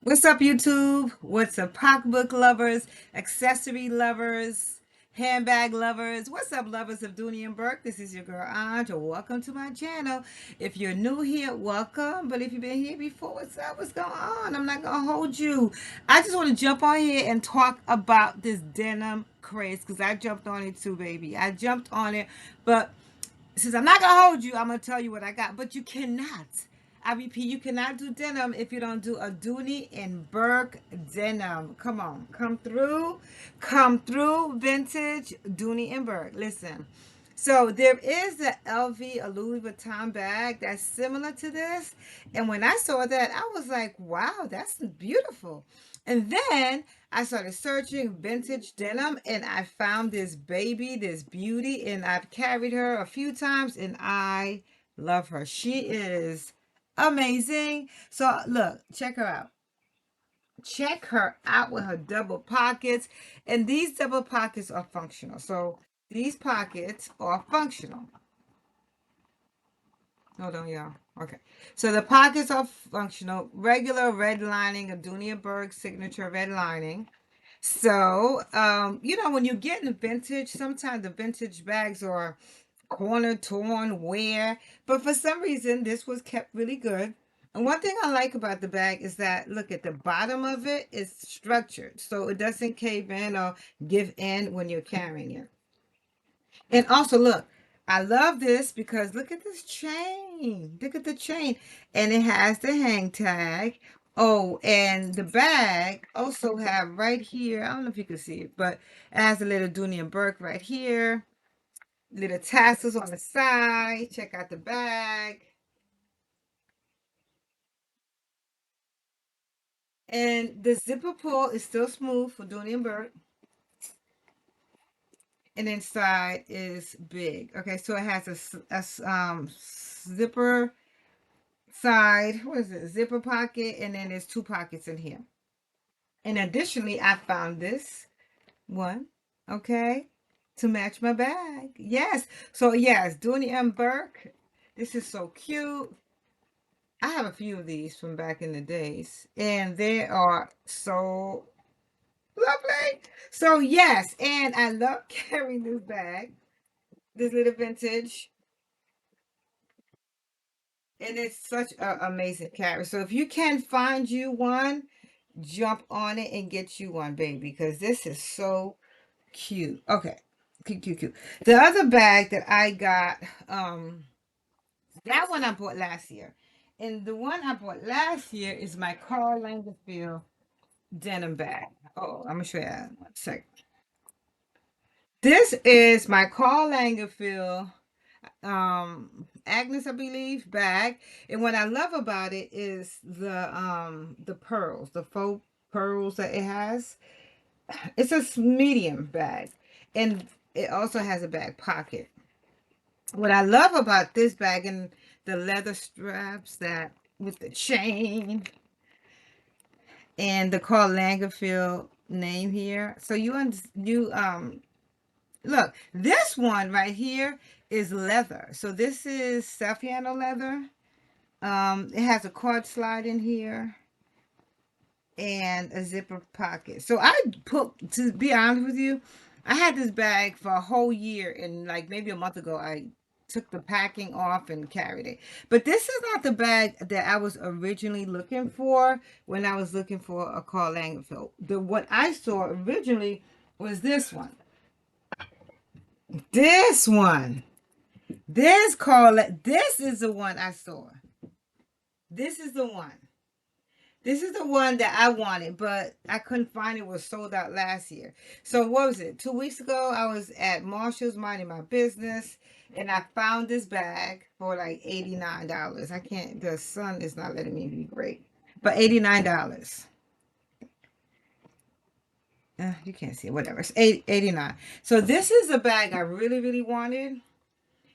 What's up, YouTube? What's up, pocketbook lovers, accessory lovers, handbag lovers? What's up, lovers of Dooney and Bourke? This is your girl, Ange. Welcome to my channel. If you're new here, welcome. But if you've been here before, what's up? What's going on? I'm not going to hold you. I just want to jump on here and talk about this denim craze because I jumped on it too, baby. I jumped on it. But since I'm not going to hold you, I'm going to tell you what I got. But you cannot. I repeat, you cannot do denim if you don't do a Dooney and Bourke denim. Come on, come through, vintage Dooney and Bourke. Listen, so there is a LV, a Louis Vuitton bag that's similar to this, and when I saw that, I was like, wow, that's beautiful. And then I started searching vintage denim, and I found this baby, this beauty, and I've carried her a few times, and I love her. She is amazing. So look, check her out. Check her out with her double pockets. And these double pockets are functional. So these pockets are functional. Hold on, y'all. Okay. So the pockets are functional. Regular red lining, a Dooney and Bourke signature red lining. So, when you get in vintage, sometimes the vintage bags are corner torn, wear, but for some reason this was kept really good. And one thing I like about the bag is that look at the bottom of it is structured, so it doesn't cave in or give in when you're carrying it. And also, look, I love this because look at this chain. Look at the chain, and it has the hang tag. Oh, and the bag also have right here. I don't know if you can see it, but it has a little Dooney and Bourke right here, little tassels on the side. Check out the bag. And the zipper pull is still smooth for Dooney and Bourke. And inside is big. Okay, so it has zipper side. What is it? Zipper pocket. And then there's two pockets in here. And additionally, I found this one. Okay. To match my bag. Yes. So yes, Dooney and Bourke. This is so cute. I have a few of these from back in the days, and they are so lovely. So yes, and I love carrying this bag, this little vintage, and it's such an amazing carry. So if you can find you one, jump on it and get you one, baby, because this is so cute. Okay, cute, cute, cute. The other bag that I got, that one I bought last year, and the one I bought last year is my Karl Lagerfeld denim bag. Oh, I'm gonna show you that one second. This is my Karl Lagerfeld Agnes, I believe, bag. And what I love about it is the pearls, the faux pearls that it has. It's a medium bag. And it also has a back pocket. What I love about this bag and the leather straps that with the chain and the Karl Lagerfeld name here. So you look, this one right here is leather. So this is Saffiano leather. It has a cord slide in here and a zipper pocket. So to be honest with you, I had this bag for a whole year, and like maybe a month ago, I took the packing off and carried it. But this is not the bag that I was originally looking for when I was looking for a Karl Lagerfeld. What I saw originally was this one. This one. This is the one I saw. This is the one. This is the one that I wanted, but I couldn't find it. It was sold out last year. So what was it? 2 weeks ago, I was at Marshall's minding my business, and I found this bag for like $89. I can't. The sun is not letting me be great, but $89. You can't see it. Whatever. It's 89. So this is a bag I really, really wanted.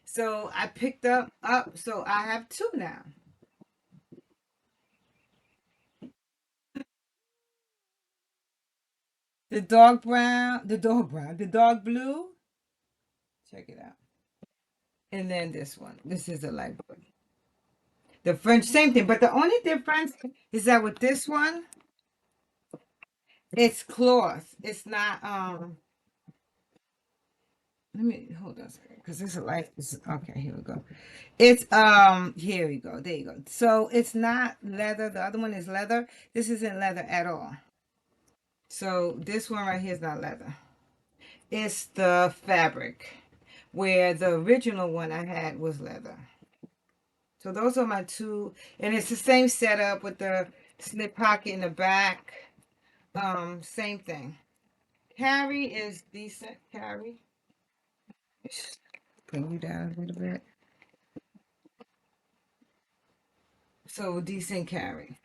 So I picked up. So I have two now. The dog blue. Check it out. And then this one. This is a light blue. The French, same thing. But the only difference is that with this one, It's cloth. It's not let me hold on a second because this is like okay, here we go. It's here we go. There you go. So it's not leather. The other one is leather. This isn't leather at all. So this one right here is not leather. It's the fabric. Where the original one I had was leather. So those are my two, and it's the same setup with the slip pocket in the back. Same thing. Carry is decent. Carry. Just bring you down a little bit. So decent carry.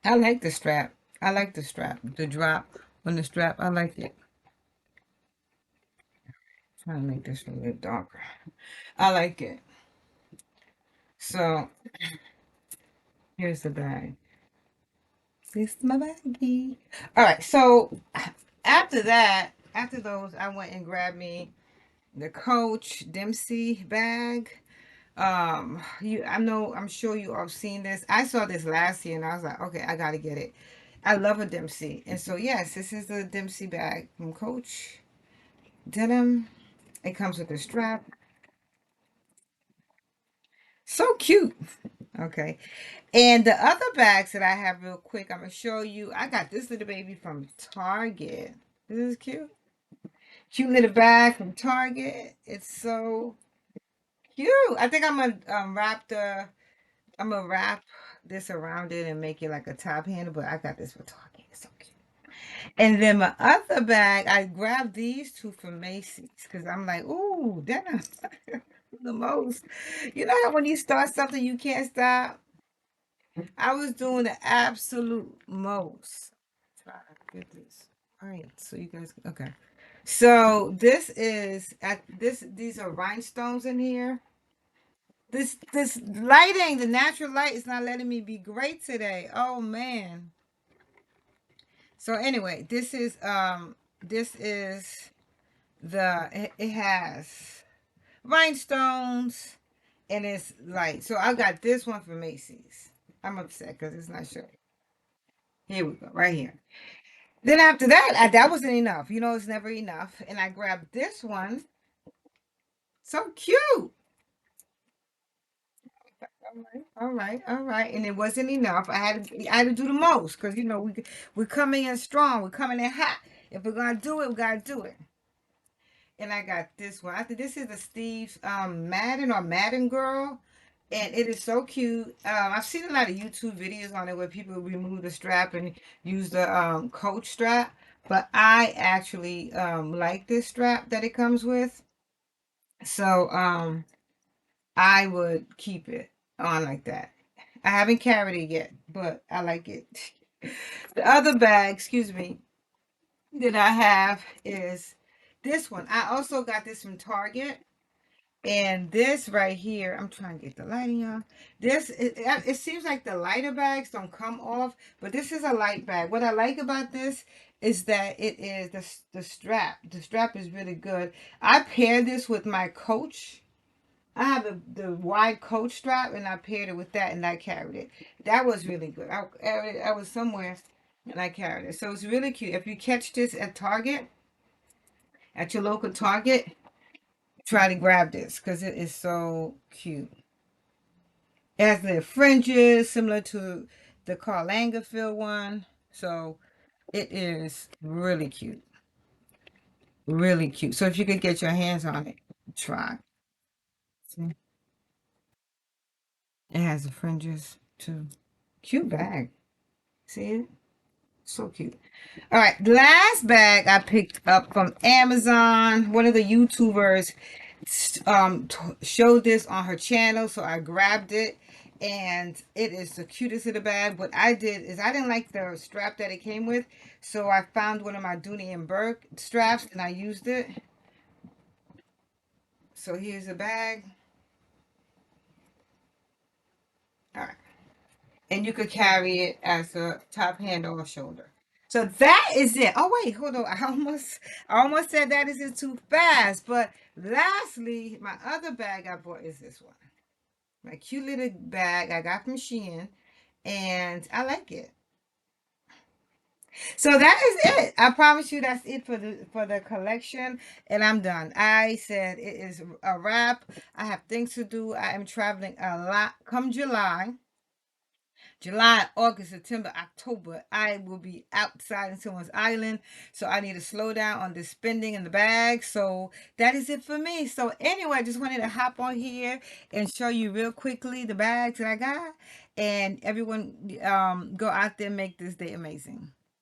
I like the strap. I like the strap. The drop on the strap. I like it. Trying to make this a little darker. I like it. So here's the bag. This is my baggie. All right. So after that, after those, I went and grabbed me the Coach Dempsey bag. I'm sure you all have seen this. I saw this last year and I was like, okay, I gotta get it. I love a Dempsey. And so yes, this is the Dempsey bag from Coach Denim. It comes with a strap. So cute. Okay. And the other bags that I have real quick, I'm gonna show you. I got this little baby from Target. This is cute. Cute little bag from Target. It's so cute. I think I'm gonna wrap this around it and make it like a top handle, but I got this for Target. It's so cute. And then my other bag, I grabbed these two from Macy's because I'm like, ooh, denim the most. You know how when you start something you can't stop? I was doing the absolute most. Try to get this. All right, so you guys, okay. So this is at this. These are rhinestones in here. This lighting, the natural light is not letting me be great today. Oh man. So anyway, this is it has rhinestones and it's light. So I got this one from Macy's. I'm upset because it's not showing. Here we go, right here. Then after that, that wasn't enough. You know, it's never enough. And I grabbed this one. So cute. All right, all right, all right. And it wasn't enough. I had to do the most because you know we're coming in strong. We're coming in hot. If we're gonna do it, we gotta do it. And I got this one. I think this is the Steve Madden or Madden Girl, and it is so cute. I've seen a lot of YouTube videos on it where people remove the strap and use the Coach strap, but I actually like this strap that it comes with. So I would keep it on like that. I haven't carried it yet, but I like it. The other bag, excuse me, that I have is this one. I also got this from Target. And this right here, I'm trying to get the lighting on. It seems like the lighter bags don't come off, but this is a light bag. What I like about this is that it is the strap. The strap is really good. I paired this with my Coach. I have the wide Coach strap, and I paired it with that, and I carried it. That was really good. I was somewhere, and I carried it. So it's really cute. If you catch this at Target, at your local Target, try to grab this because it is so cute. It has the fringes similar to the Karl Lagerfeld one. So it is really cute. Really cute. So if you could get your hands on it, try. See? It has the fringes too. Cute bag. See it? So cute. All right, last bag I picked up from Amazon. One of the YouTubers showed this on her channel, so I grabbed it, and it is the cutest little bag. What I did is I didn't like the strap that it came with, so I found one of my Dooney and Bourke straps and I used it. So here's the bag. All right, and you could carry it as a top handle or shoulder. So that is it. Oh wait, hold on. I almost said that is it too fast. But lastly, my other bag I bought is this one. My cute little bag I got from Shein, and I like it. So that is it. I promise you that's it for the collection, and I'm done. I said it is a wrap. I have things to do. I am traveling a lot. Come July, August, September, October, I will be outside in someone's island. So I need to slow down on the spending in the bag. So that is it for me. So anyway, I just wanted to hop on here and show you real quickly the bags that I got. And everyone go out there and make this day amazing.